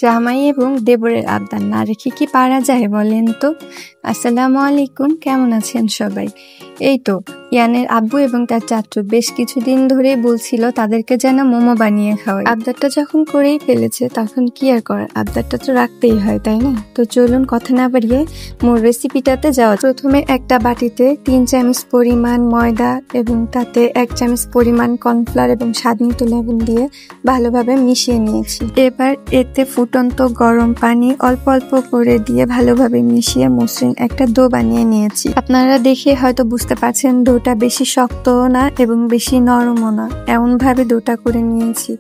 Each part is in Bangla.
জামাই এবং দেবরের আবদার না রেখে কি পারা যায় বলেন তো? আসসালামু আলাইকুম, কেমন আছেন সবাই? এই তো ইয়ানের আব্বু এবং তার চাচু বেশ কিছুদিন ধরেই বলছিল তাদেরকে যেন মোমো বানিয়ে খাওয়াই। আবদারটা যখন করেই ফেলেছে তখন কি আর করার, আবদারটা তো রাখতেই হয়, তাই না? তো চলুন কথা না বাড়িয়ে মূল রেসিপিটাতে যাওয়া। প্রথমে একটা বাটিতে 3 চামচ পরিমাণ ময়দা এবং তাতে 1 চামচ পরিমাণ কর্নফ্লাওয়ার এবং স্বাদ মতো লবণ দিয়ে ভালোভাবে মিশিয়ে নিয়েছি। এবার এতে ফুটন্ত গরম পানি অল্প অল্প করে দিয়ে ভালোভাবে মিশিয়ে মসৃণ একটা ডো বানিয়ে নিয়েছি। আপনারা দেখে হয়তো বুঝতে পারছেন ডোটা বেশি শক্তও না এবং বেশি নরমও না, এমন ভাবে ডোটা করে নিয়েছি।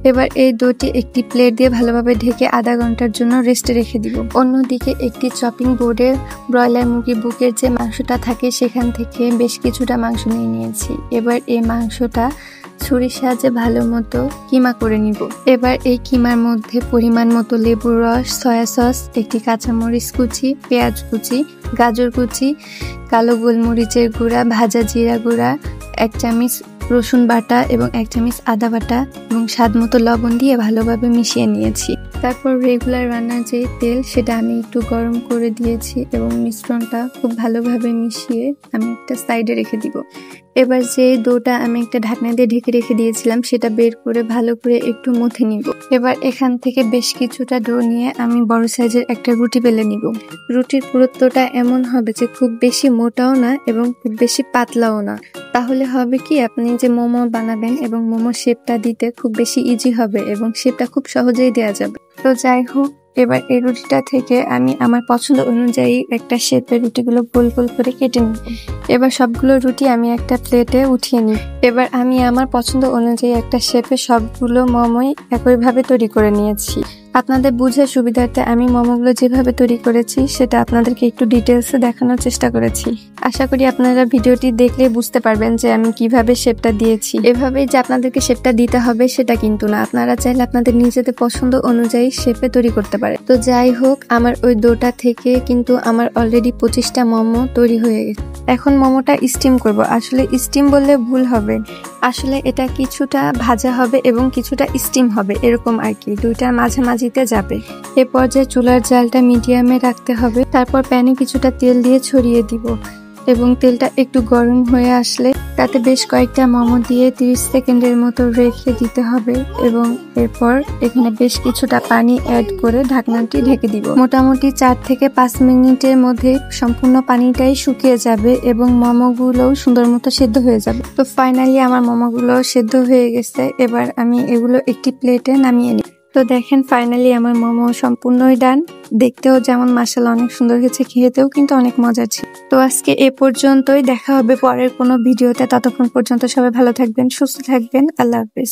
এবার এই ডোটি একটি প্লেট দিয়ে ভালোভাবে ঢেকে আধা ঘন্টার জন্য রেস্টে রেখে দিব। অন্যদিকে একটি চপিং বোর্ডে ব্রয়লার মুরগির বুকের যে মাংসটা থাকে সেখান থেকে বেশ কিছুটা মাংস নিয়ে নিয়েছি। এবার এই মাংসটা ছুরির সাহায্যে ভালো মতো কিমা করে নিব। এবার এই কিমার মধ্যে পরিমাণ মতো লেবুর রস, সয়া সস, একটি কাঁচামরিচ কুচি, পেঁয়াজ কুচি, গাজর কুচি, কালো গোলমরিচের গুঁড়া, ভাজা জিরা গুঁড়া, 1 চামচ রসুন বাটা এবং 1 চামচ আদা বাটা এবং স্বাদ মতো লবণ দিয়ে ভালোভাবে মিশিয়ে নিয়েছি। তারপর রেগুলার রান্নার যে তেল সেটা আমি একটু গরম করে দিয়েছি এবং মিশ্রণটা খুব ভালোভাবে মিশিয়ে আমি একটা সাইডে রেখে দিব। এবার যে ডোটা আমি একটা ঢাকনা দিয়ে ঢেকে রেখে দিয়েছিলাম সেটা বের করে ভালো করে একটু মথে নিব। এবার এখান থেকে বেশ কিছুটা ডো নিয়ে আমি বড় সাইজের একটা রুটি বেলে নিব। রুটির পুরুত্বটা এমন হবে যে খুব বেশি মোটাও না এবং খুব বেশি পাতলাও না। তাহলে হবে কি, আপনি যে মোমো বানাবেন এবং মোমো শেপটা দিতে খুব বেশি ইজি হবে এবং শেপটা খুব সহজেই দেওয়া যাবে। তো যাই হোক, এবার এই রুটিটা থেকে আমি আমার পছন্দ অনুযায়ী একটা শেপের রুটিগুলো গোল গোল করে কেটে নিব। এবার সবগুলো রুটি আমি একটা প্লেটে উঠিয়ে নিই। এবার আমি আমার পছন্দ অনুযায়ী একটা শেপে সবগুলো মোমোই একইভাবে তৈরি করে নিয়েছি। আপনাদের বুঝার সুবিধার্থে আমি মোমোগুলো যেভাবে তৈরি করেছি সেটা আপনাদেরকে একটু ডিটেলসে দেখানোর চেষ্টা করেছি। আশা করি আপনারা ভিডিওটি দেখলে বুঝতে পারবেন যে আমি কিভাবে শেপটা দিয়েছি। এভাবেই যে আপনাদেরকে শেপটা দিতে হবে সেটা কিন্তু না, আপনারা চাইলে আপনাদের নিজেদের পছন্দ অনুযায়ী শেপে তৈরি করতে পারেন। তো যাই হোক, আমার ওই ডোটা থেকে কিন্তু আমার অলরেডি 25টা মোমো তৈরি হয়ে গেছে। এখন মোমোটা স্টিম করব। আসলে স্টিম বললে ভুল হবে, আসলে এটা কিছুটা ভাজা হবে এবং কিছুটা স্টিম হবে, এরকম আর কি, দুইটার মাঝামাঝিতে যাবে। এ পর্যায়ে চুলার জালটা মিডিয়ামে রাখতে হবে। তারপর প্যানে কিছুটা তেল দিয়ে ছড়িয়ে দিব এবং তেলটা একটু গরম হয়ে আসলে তাতে বেশ কয়েকটা মোমো দিয়ে 30 সেকেন্ডের মতো রেখে দিতে হবে এবং এরপর এখানে বেশ কিছুটা পানি অ্যাড করে ঢাকনাটি ঢেকে দিব। মোটামুটি 4 থেকে 5 মিনিটের মধ্যে সম্পূর্ণ পানিটাই শুকিয়ে যাবে এবং মোমোগুলোও সুন্দর মতো সেদ্ধ হয়ে যাবে। তো ফাইনালি আমার মোমোগুলো সেদ্ধ হয়ে গেছে। এবার আমি এগুলো একটি প্লেটে নামিয়ে নিই। তো দেখেন, ফাইনালি আমার মোমো সম্পূর্ণই ডান। দেখতেও যেমন মাশাআল্লাহ অনেক সুন্দর হয়েছে, খেতেও কিন্তু অনেক মজার ছিল। তো আজকে এ পর্যন্তই, দেখা হবে পরের কোনো ভিডিওতে। ততক্ষণ পর্যন্ত সবাই ভালো থাকবেন, সুস্থ থাকবেন। আল্লাহ হাফেজ।